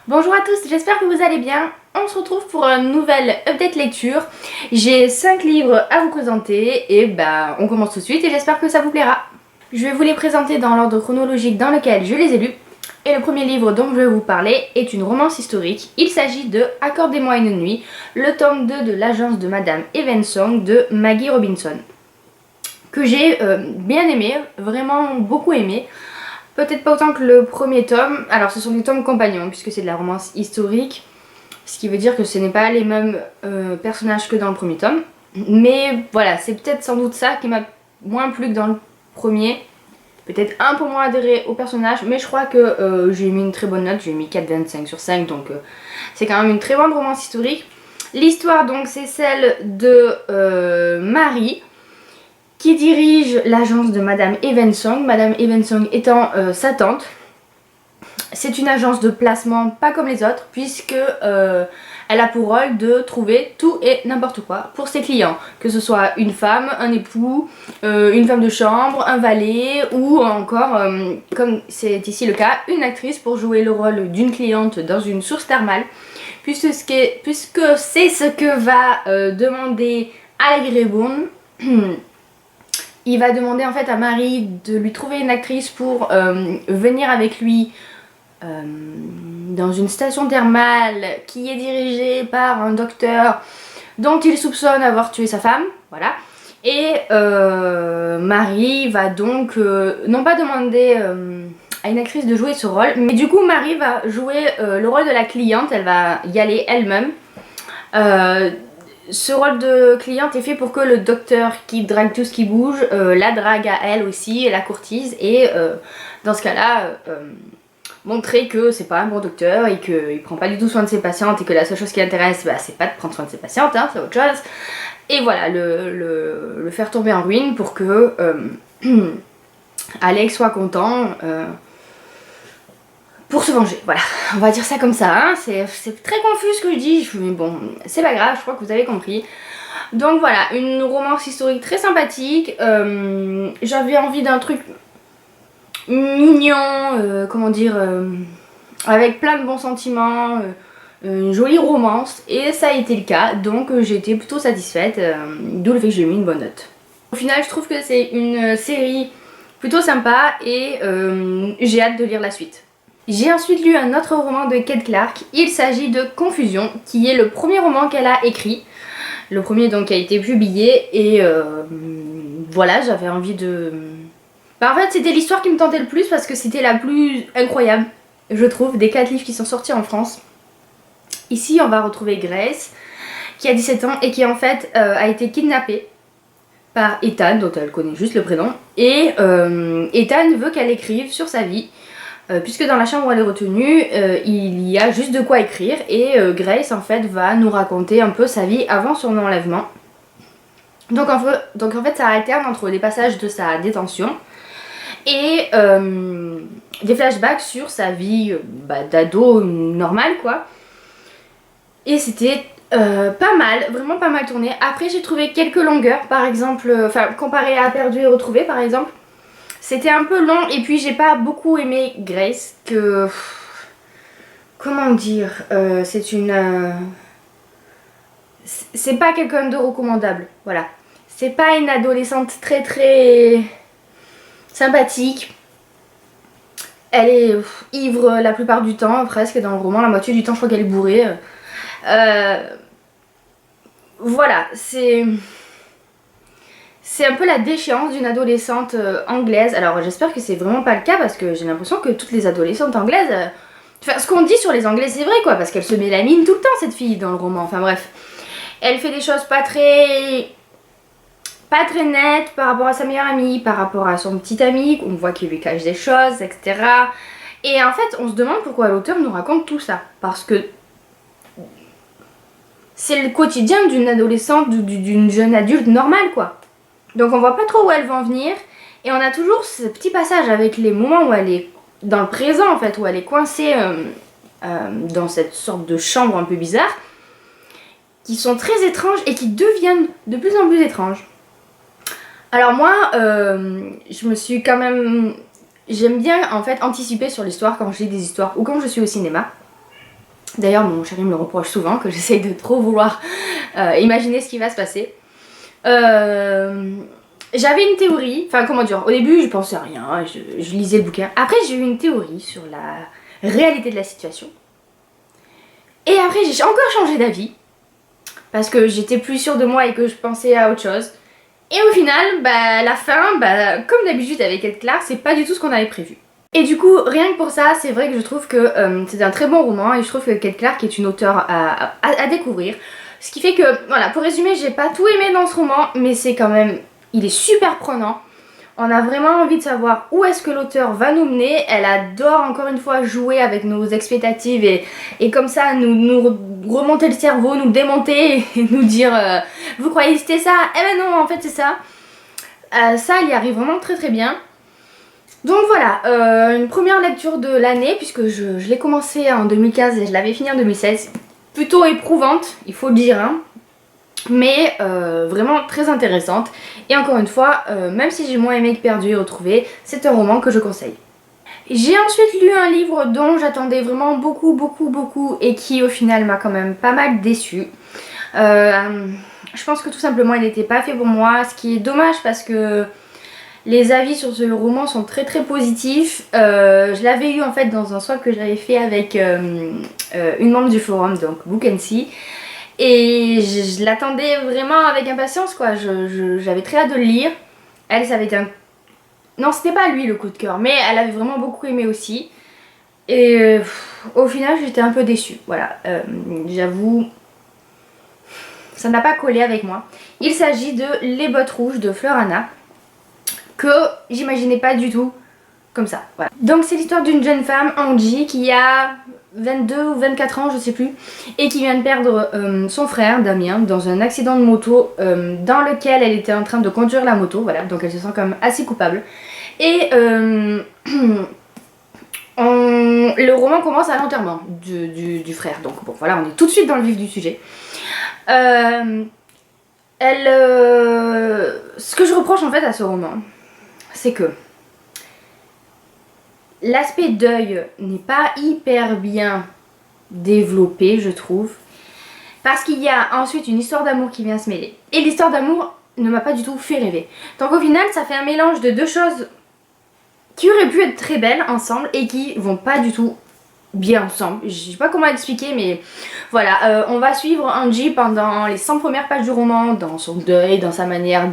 Bonjour à tous, j'espère que vous allez bien. On se retrouve pour une nouvelle update lecture. J'ai 5 livres à vous présenter et on commence tout de suite et j'espère que ça vous plaira. Je vais vous les présenter dans l'ordre chronologique dans lequel je les ai lus. Et le premier livre dont je vais vous parler est une romance historique. Il s'agit de Accordez-moi une nuit, le tome 2 de l'agence de Madame Evensong de Maggie Robinson. Que j'ai bien aimé, vraiment beaucoup aimé. Peut-être pas autant que le premier tome. Alors ce sont des tomes compagnons puisque c'est de la romance historique. Ce qui veut dire que ce n'est pas les mêmes personnages que dans le premier tome. Mais voilà, c'est peut-être sans doute ça qui m'a moins plu que dans le premier. Peut-être un peu moins adhéré au personnage. Mais je crois que j'ai mis une très bonne note. J'ai mis 4,25 sur 5. Donc c'est quand même une très bonne romance historique. L'histoire donc c'est celle de Marie, qui dirige l'agence de Madame Evensong, Madame Evensong étant sa tante. C'est une agence de placement pas comme les autres puisque elle a pour rôle de trouver tout et n'importe quoi pour ses clients. Que ce soit une femme, un époux, une femme de chambre, un valet ou encore, comme c'est ici le cas, une actrice pour jouer le rôle d'une cliente dans une source thermale. Puisque c'est ce que va demander Alec Rayburn. Il va demander en fait à Marie de lui trouver une actrice pour venir avec lui dans une station thermale qui est dirigée par un docteur dont il soupçonne avoir tué sa femme. Voilà. Et Marie va donc non pas demander à une actrice de jouer ce rôle, mais du coup Marie va jouer le rôle de la cliente, elle va y aller elle-même. Ce rôle de cliente est fait pour que le docteur qui drague tout ce qui bouge la drague à elle aussi, et la courtise, et dans ce cas-là, montrer que c'est pas un bon docteur et qu'il prend pas du tout soin de ses patientes et que la seule chose qui l'intéresse, c'est pas de prendre soin de ses patientes, hein, c'est autre chose. Et voilà, le faire tomber en ruine pour que Alex soit content. Pour se venger, voilà, on va dire ça comme ça, hein. C'est très confus ce que je dis, mais bon, c'est pas grave, je crois que vous avez compris. Donc voilà, une romance historique très sympathique, j'avais envie d'un truc mignon, comment dire, avec plein de bons sentiments, une jolie romance, et ça a été le cas, donc j'ai été plutôt satisfaite, d'où le fait que j'ai mis une bonne note. Au final, je trouve que c'est une série plutôt sympa et j'ai hâte de lire la suite. J'ai ensuite lu un autre roman de Kate Clark, il s'agit de Confusion, qui est le premier roman qu'elle a écrit. Le premier donc a été publié et voilà, j'avais envie de... en fait c'était l'histoire qui me tentait le plus parce que c'était la plus incroyable, je trouve, des 4 livres qui sont sortis en France. Ici on va retrouver Grace, qui a 17 ans et qui en fait a été kidnappée par Ethan, dont elle connaît juste le prénom. Et Ethan veut qu'elle écrive sur sa vie. Puisque dans la chambre où elle est retenue, il y a juste de quoi écrire et Grace en fait va nous raconter un peu sa vie avant son enlèvement. Donc en fait ça alterne entre des passages de sa détention et des flashbacks sur sa vie d'ado normale quoi. Et c'était pas mal, vraiment pas mal tourné. Après j'ai trouvé quelques longueurs, par exemple, comparé à Perdu et Retrouvé par exemple. C'était un peu long et puis j'ai pas beaucoup aimé Grace, que... comment dire, c'est une... c'est pas quelqu'un de recommandable, voilà. C'est pas une adolescente très sympathique. Elle est ivre la plupart du temps, presque dans le roman, la moitié du temps je crois qu'elle est bourrée. Voilà, c'est un peu la déchéance d'une adolescente anglaise. Alors j'espère que c'est vraiment pas le cas parce que j'ai l'impression que toutes les adolescentes anglaises... Enfin, ce qu'on dit sur les anglais c'est vrai quoi, parce qu'elle se met la mine tout le temps cette fille dans le roman, enfin bref. Elle fait des choses pas très nettes par rapport à sa meilleure amie, par rapport à son petit ami, on voit qu'il lui cache des choses, etc. Et en fait on se demande pourquoi l'auteur nous raconte tout ça, parce que c'est le quotidien d'une adolescente, d'une jeune adulte normale quoi. Donc on voit pas trop où elle va en venir et on a toujours ce petit passage avec les moments où elle est dans le présent en fait, où elle est coincée dans cette sorte de chambre un peu bizarre, qui sont très étranges et qui deviennent de plus en plus étranges. Alors moi, je me suis quand même... J'aime bien en fait anticiper sur l'histoire quand je lis des histoires ou quand je suis au cinéma. D'ailleurs mon chéri me le reproche souvent, que j'essaye de trop vouloir imaginer ce qui va se passer. J'avais une théorie, enfin comment dire, au début je pensais à rien, je lisais le bouquin. Après j'ai eu une théorie sur la réalité de la situation. Et après j'ai encore changé d'avis, parce que j'étais plus sûre de moi et que je pensais à autre chose. Et au final, la fin, comme d'habitude avec Ed Clark, c'est pas du tout ce qu'on avait prévu. Et du coup, rien que pour ça, c'est vrai que je trouve que c'est un très bon roman et je trouve que Ed Clark est une auteure à découvrir. Ce qui fait que, voilà, pour résumer, j'ai pas tout aimé dans ce roman, mais c'est quand même, il est super prenant. On a vraiment envie de savoir où est-ce que l'auteur va nous mener. Elle adore encore une fois jouer avec nos expectatives et comme ça nous remonter le cerveau, nous le démonter et nous dire vous croyez que c'était ça? Eh ben non, en fait c'est ça. Ça, il y arrive vraiment très très bien. Donc voilà, une première lecture de l'année puisque je l'ai commencé en 2015 et je l'avais fini en 2016. Plutôt éprouvante, il faut le dire, hein. Mais vraiment très intéressante. Et encore une fois, même si j'ai moins aimé que Perdu et Retrouvé, c'est un roman que je conseille. J'ai ensuite lu un livre dont j'attendais vraiment beaucoup et qui au final m'a quand même pas mal déçue. Je pense que tout simplement il n'était pas fait pour moi, ce qui est dommage parce que les avis sur ce roman sont très positifs. Je l'avais eu en fait dans un swap que j'avais fait avec une membre du forum, donc Book & See. Et je l'attendais vraiment avec impatience quoi, j'avais très hâte de le lire. Elle, ça avait été un... Non, c'était pas lui le coup de cœur, mais elle avait vraiment beaucoup aimé aussi. Et au final, j'étais un peu déçue, voilà. J'avoue, ça n'a pas collé avec moi. Il s'agit de Les Bottes Rouges de Fleur Anna, que j'imaginais pas du tout comme ça, voilà. Donc c'est l'histoire d'une jeune femme, Angie, qui a 22 ou 24 ans, je sais plus, et qui vient de perdre son frère, Damien, dans un accident de moto dans lequel elle était en train de conduire la moto, voilà, donc elle se sent quand même assez coupable. Et le roman commence à l'enterrement du frère, donc bon voilà, on est tout de suite dans le vif du sujet. Ce que je reproche en fait à ce roman, c'est que l'aspect deuil n'est pas hyper bien développé, je trouve. Parce qu'il y a ensuite une histoire d'amour qui vient se mêler. Et l'histoire d'amour ne m'a pas du tout fait rêver. Donc au final, ça fait un mélange de deux choses qui auraient pu être très belles ensemble et qui vont pas du tout bien ensemble. Je sais pas comment expliquer, mais voilà. On va suivre Angie pendant les 100 premières pages du roman, dans son deuil, dans sa manière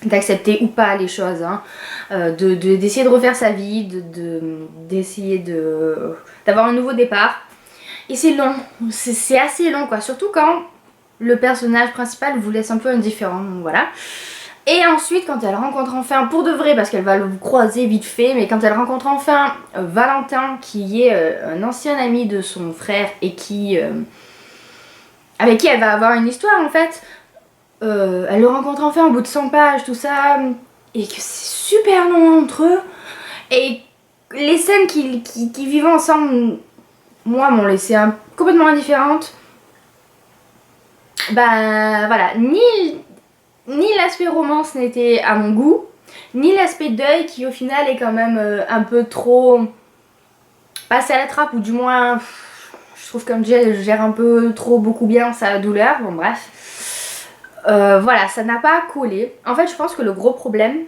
d'accepter ou pas les choses, hein, d'essayer de refaire sa vie, d'essayer d'avoir un nouveau départ. Et c'est long, c'est assez long quoi, surtout quand le personnage principal vous laisse un peu indifférent, donc voilà. Et ensuite quand elle rencontre enfin, pour de vrai, parce qu'elle va le croiser vite fait, mais quand elle rencontre enfin Valentin, qui est un ancien ami de son frère et avec qui elle va avoir une histoire en fait, elle le rencontre enfin au bout de 100 pages, tout ça, et que c'est super long entre eux. Et les scènes qu'ils vivent ensemble, moi, m'ont laissé complètement indifférente. Voilà, ni l'aspect romance n'était à mon goût, ni l'aspect deuil qui au final est quand même un peu trop passé à la trappe, ou du moins je trouve comme elle gère un peu trop beaucoup bien sa douleur, bon bref. Voilà, ça n'a pas collé. En fait je pense que le gros problème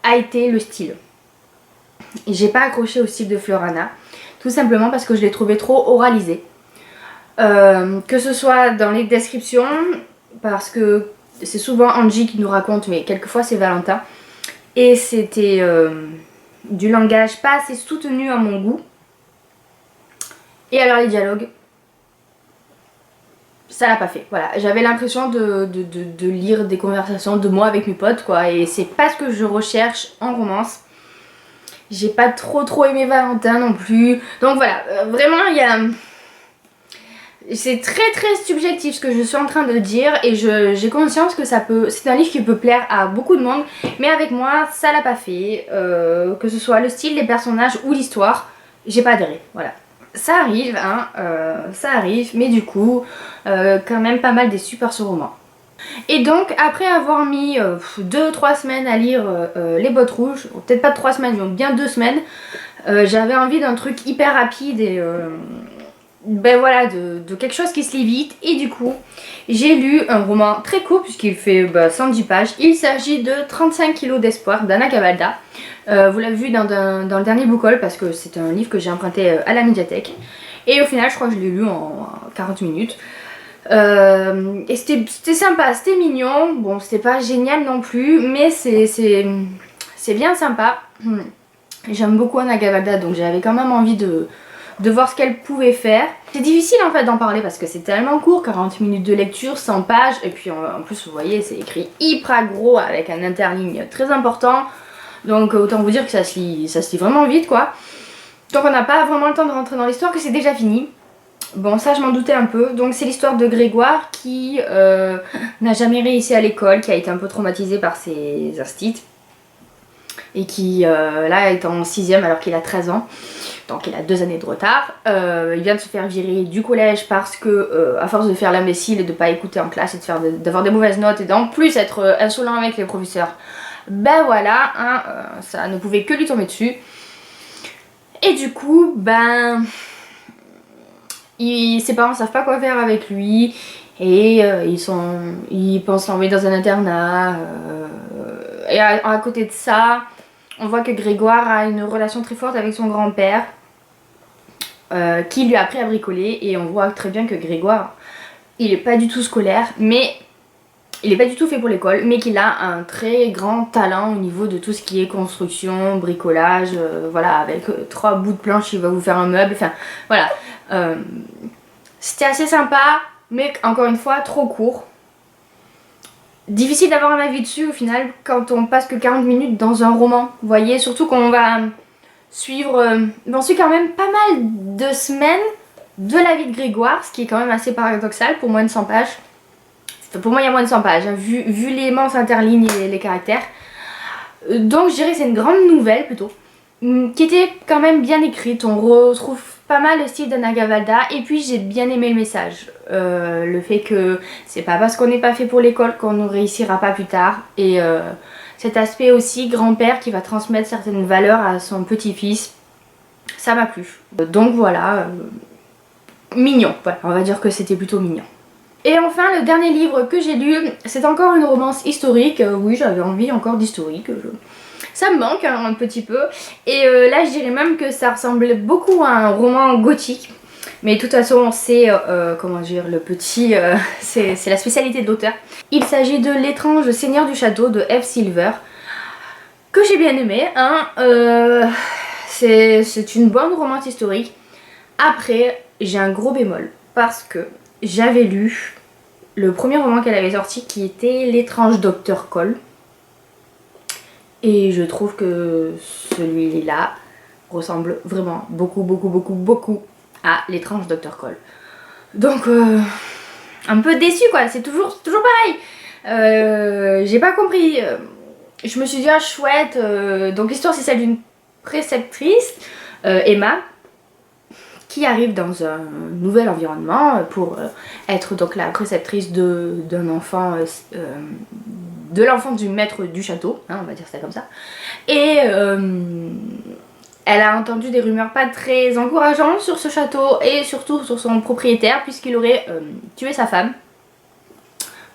a été le style. Et j'ai pas accroché au style de Fleur Anna, tout simplement parce que je l'ai trouvé trop oralisé. Que ce soit dans les descriptions, parce que c'est souvent Angie qui nous raconte, mais quelquefois c'est Valentin. Et c'était du langage pas assez soutenu à mon goût. Et alors les dialogues, ça l'a pas fait. Voilà, j'avais l'impression de lire des conversations de moi avec mes potes quoi, et c'est pas ce que je recherche en romance. J'ai pas trop aimé Valentin non plus. Donc voilà, vraiment il y a... C'est très subjectif ce que je suis en train de dire, et j'ai conscience que ça peut... C'est un livre qui peut plaire à beaucoup de monde, mais avec moi ça l'a pas fait. Que ce soit le style, les personnages ou l'histoire, j'ai pas adhéré. Voilà. Ça arrive, hein, ça arrive, mais du coup, quand même pas mal déçu par ce roman. Et donc, après avoir mis 2-3 semaines à lire Les Bottes Rouges, peut-être pas 3 semaines, mais bien 2 semaines, j'avais envie d'un truc hyper rapide et ben voilà, de quelque chose qui se lit vite. Et du coup, j'ai lu un roman très court puisqu'il fait 110 pages. Il s'agit de 35 kilos d'espoir d'Anna Cavalda. Vous l'avez vu dans le dernier book haul parce que c'est un livre que j'ai emprunté à la médiathèque. Et au final, je crois que je l'ai lu en 40 minutes. Et c'était sympa, c'était mignon. Bon, c'était pas génial non plus, mais c'est bien sympa. J'aime beaucoup Anna Cavalda, donc j'avais quand même envie de voir ce qu'elle pouvait faire. C'est difficile en fait d'en parler parce que c'est tellement court, 40 minutes de lecture, 100 pages, et puis en plus vous voyez c'est écrit hyper gros avec un interligne très important, donc autant vous dire que ça se lit vraiment vite quoi. Donc on n'a pas vraiment le temps de rentrer dans l'histoire, que c'est déjà fini. Bon, ça je m'en doutais un peu. Donc c'est l'histoire de Grégoire qui n'a jamais réussi à l'école, qui a été un peu traumatisé par ses instits et qui là est en 6ème alors qu'il a 13 ans. Donc il a 2 années de retard. Il vient de se faire virer du collège parce que à force de faire l'imbécile et de pas écouter en classe et d'avoir des mauvaises notes et d'en plus être insolent avec les professeurs, ben voilà, hein, ça ne pouvait que lui tomber dessus. Et du coup, ben ses parents savent pas quoi faire avec lui et ils pensent l'envoyer dans un internat. Et à côté de ça, on voit que Grégoire a une relation très forte avec son grand-père qui lui a appris à bricoler, et on voit très bien que Grégoire, il est pas du tout scolaire, mais il est pas du tout fait pour l'école, mais qu'il a un très grand talent au niveau de tout ce qui est construction, bricolage, voilà, avec 3 bouts de planche il va vous faire un meuble, enfin voilà. C'était assez sympa, mais encore une fois trop court. Difficile d'avoir un avis dessus au final quand on passe que 40 minutes dans un roman, vous voyez, surtout qu'on va suivre, on suit quand même pas mal de semaines de la vie de Grégoire, ce qui est quand même assez paradoxal pour moins de 100 pages. Pour moi il y a moins de 100 pages, hein, vu les manches interlignes et les caractères. Donc je dirais que c'est une grande nouvelle plutôt, qui était quand même bien écrite. On retrouve pas mal le style d'Anna Cavalda, et puis j'ai bien aimé le message. Le fait que c'est pas parce qu'on n'est pas fait pour l'école qu'on ne réussira pas plus tard, et cet aspect aussi grand-père qui va transmettre certaines valeurs à son petit-fils, ça m'a plu. Donc voilà, mignon, voilà, on va dire que c'était plutôt mignon. Et enfin le dernier livre que j'ai lu, c'est encore une romance historique. Oui, j'avais envie encore d'historique, ça me manque hein, un petit peu. Et là je dirais même que ça ressemblait beaucoup à un roman gothique. Mais de toute façon c'est, comment dire, le petit, c'est la spécialité de l'auteur. Il s'agit de L'étrange Seigneur du Château de F. Silver, que j'ai bien aimé, hein. C'est une bonne romance historique. Après j'ai un gros bémol, parce que j'avais lu le premier roman qu'elle avait sorti qui était L'étrange Docteur Cole. Et je trouve que celui-là ressemble vraiment beaucoup à L'étrange Docteur Cole. Donc un peu déçue quoi, c'est toujours pareil. J'ai pas compris. Je me suis dit ah chouette. Donc l'histoire c'est celle d'une préceptrice, Emma, qui arrive dans un nouvel environnement pour être donc la préceptrice d'un enfant, de l'enfant du maître du château, hein, on va dire ça comme ça. Et elle a entendu des rumeurs pas très encourageantes sur ce château et surtout sur son propriétaire, puisqu'il aurait tué sa femme.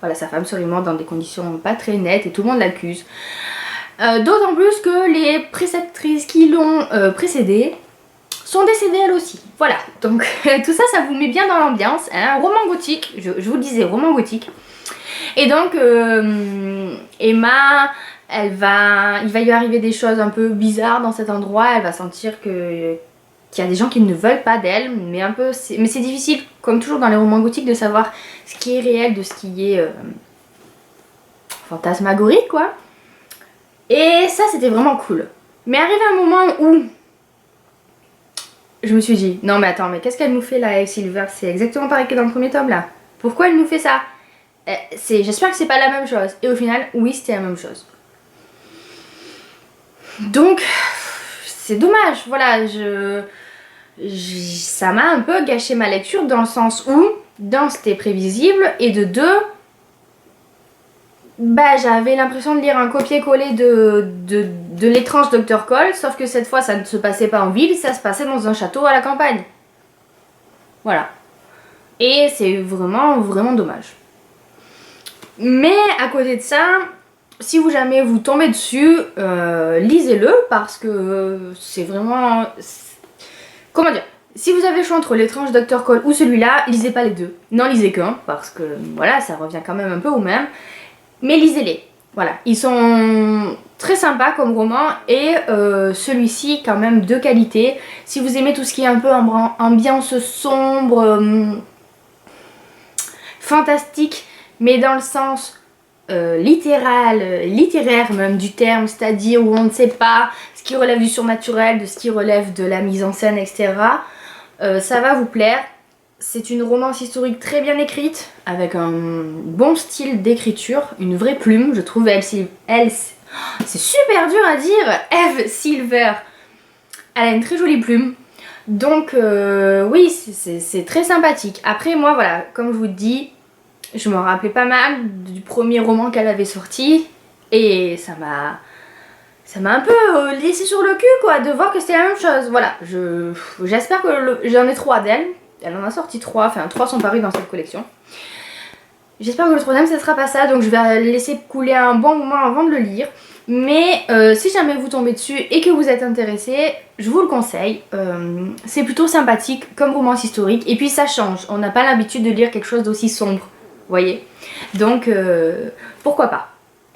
Voilà, sa femme serait morte dans des conditions pas très nettes et tout le monde l'accuse. D'autant plus que les préceptrices qui l'ont précédée sont décédées elles aussi. Voilà, donc tout ça, ça vous met bien dans l'ambiance. Hein. Roman gothique, je vous le disais, roman gothique. Et donc Emma, il va lui arriver des choses un peu bizarres dans cet endroit. Elle va sentir qu'il y a des gens qui ne veulent pas d'elle, mais c'est difficile, comme toujours dans les romans gothiques, de savoir ce qui est réel de ce qui est fantasmagorique, quoi. Et ça, c'était vraiment cool. Mais arrivé un moment où je me suis dit, non mais attends, mais qu'est-ce qu'elle nous fait là, Silver? C'est exactement pareil que dans le premier tome là. Pourquoi elle nous fait ça? J'espère que c'est pas la même chose. Et au final, oui, c'était la même chose. Donc, c'est dommage. Voilà, ça m'a un peu gâché ma lecture dans le sens où, d'un, c'était prévisible, et de deux, bah, j'avais l'impression de lire un copier-coller de L'étrange Docteur Cole, sauf que cette fois, ça ne se passait pas en ville, ça se passait dans un château à la campagne. Voilà. Et c'est vraiment, vraiment dommage. Mais à côté de ça, si vous jamais vous tombez dessus, lisez-le parce que c'est vraiment... Comment dire? Si vous avez le choix entre l'étrange Dr. Cole ou celui-là, lisez pas les deux. N'en lisez qu'un parce que voilà, ça revient quand même un peu au même. Mais lisez-les. Voilà, ils sont très sympas comme roman et celui-ci quand même de qualité. Si vous aimez tout ce qui est un peu ambiance sombre, fantastique, mais dans le sens littéraire même du terme, c'est-à-dire où on ne sait pas ce qui relève du surnaturel, de ce qui relève de la mise en scène, etc. Ça va vous plaire. C'est une romance historique très bien écrite, avec un bon style d'écriture, une vraie plume, je trouve. C'est super dur à dire, Eve Silver. Elle a une très jolie plume. Donc oui, c'est très sympathique. Après moi, voilà, comme je vous dis, je me rappelais pas mal du premier roman qu'elle avait sorti. Et ça m'a un peu laissé sur le cul, quoi, de voir que c'était la même chose. Voilà, j'espère que j'en ai 3 d'elle. Elle en a sorti 3, enfin 3 sont parus dans cette collection. J'espère que le troisième ça sera pas ça, donc je vais laisser couler un bon moment avant de le lire. Mais si jamais vous tombez dessus et que vous êtes intéressé, je vous le conseille. C'est plutôt sympathique comme romance historique et puis ça change. On n'a pas l'habitude de lire quelque chose d'aussi sombre, vous voyez. Donc pourquoi pas.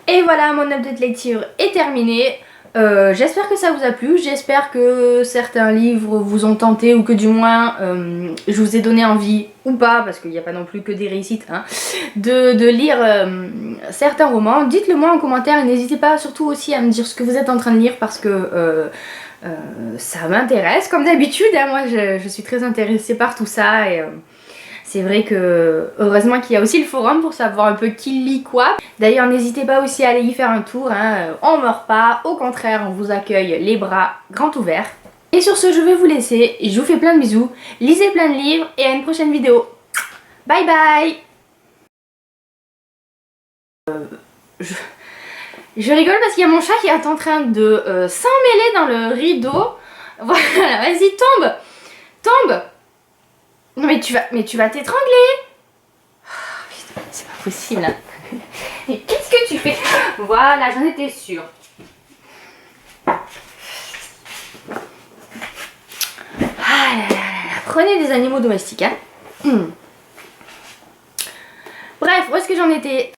Et voilà, mon update lecture est terminé. J'espère que ça vous a plu, j'espère que certains livres vous ont tenté ou que du moins je vous ai donné envie, ou pas, parce qu'il n'y a pas non plus que des réussites, hein, de lire certains romans. Dites-le moi en commentaire et n'hésitez pas surtout aussi à me dire ce que vous êtes en train de lire parce que ça m'intéresse. Comme d'habitude, hein, moi je suis très intéressée par tout ça et... c'est vrai que heureusement qu'il y a aussi le forum pour savoir un peu qui lit quoi. D'ailleurs n'hésitez pas aussi à aller y faire un tour, hein. On meurt pas, au contraire on vous accueille les bras grands ouverts. Et sur ce je vais vous laisser, je vous fais plein de bisous, lisez plein de livres et à une prochaine vidéo. Bye bye. Je rigole parce qu'il y a mon chat qui est en train de s'emmêler dans le rideau. Voilà, vas-y tombe. Tombe. Non mais tu vas t'étrangler. Oh, putain, c'est pas possible. Hein. Mais qu'est-ce que tu fais? Voilà, j'en étais sûre. Ah là là là là. Prenez des animaux domestiques. Hein. Bref, où est-ce que j'en étais?